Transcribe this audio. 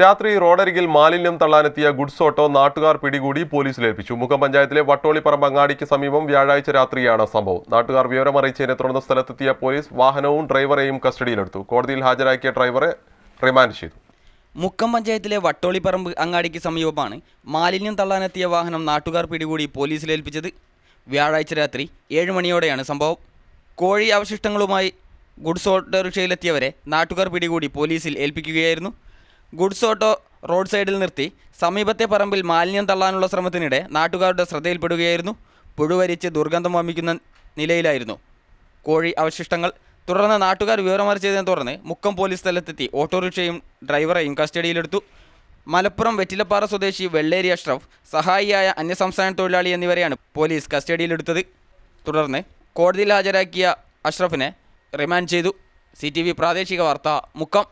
രാത്രി റോഡരികിൽ മാലിന്യം തള്ളാനെത്തിയ ഗുഡ്സ് ഓട്ടോ നാട്ടുകാർ പിടികൂടി പോലീസിലേൽപ്പിച്ചു. മുക്കം പഞ്ചായത്തിലെ വട്ടോളിപ്പറമ്പ് അങ്ങാടിക്ക് സമീപം വ്യാഴാഴ്ച രാത്രിയാണ് സംഭവം. നാട്ടുകാർ വിവരമറിയിച്ചതിനെ തുടർന്ന് സ്ഥലത്തെത്തിയ പോലീസ് വാഹനവും ഡ്രൈവറെയും കസ്റ്റഡിയിലെടുത്തു. കോടതിയിൽ ഹാജരാക്കിയ ഡ്രൈവറെ റിമാൻഡ് ചെയ്തു. മുക്കം പഞ്ചായത്തിലെ വട്ടോളിപ്പറമ്പ് അങ്ങാടിക്ക് സമീപമാണ് മാലിന്യം തള്ളാനെത്തിയ വാഹനം നാട്ടുകാർ പിടികൂടി പോലീസിലേൽപ്പിച്ചത്. വ്യാഴാഴ്ച രാത്രി 7 മണിയോടെയാണ് സംഭവം. കോഴി അവശിഷ്ടങ്ങളുമായി ഗുഡ്സ് ഓട്ടോറിക്ഷയിലെത്തിയവരെ നാട്ടുകാർ പിടികൂടി പോലീസിൽ ഏൽപ്പിക്കുകയായിരുന്നു. ഗുഡ്സ് ഓട്ടോ റോഡ് സൈഡിൽ നിർത്തി സമീപത്തെ പറമ്പിൽ മാലിന്യം തള്ളാനുള്ള ശ്രമത്തിനിടെ നാട്ടുകാരുടെ ശ്രദ്ധയിൽപ്പെടുകയായിരുന്നു. പുഴുവരിച്ച് ദുർഗന്ധം വമിക്കുന്ന നിലയിലായിരുന്നു കോഴി അവശിഷ്ടങ്ങൾ. തുടർന്ന് നാട്ടുകാർ വിവരമറിച്ചതിനെ തുടർന്ന് മുക്കം പോലീസ് സ്ഥലത്തെത്തി ഓട്ടോറിക്ഷയും ഡ്രൈവറെയും കസ്റ്റഡിയിലെടുത്തു. മലപ്പുറം വെറ്റിലപ്പാറ സ്വദേശി വെള്ളേരി അഷ്റഫ്, സഹായിയായ അന്യസംസ്ഥാന തൊഴിലാളി എന്നിവരെയാണ് പോലീസ് കസ്റ്റഡിയിലെടുത്തത്. തുടർന്ന് കോടതിയിൽ ഹാജരാക്കിയ അഷ്റഫിനെ റിമാൻഡ് ചെയ്തു. CTV പ്രാദേശിക വാർത്ത, മുക്കം.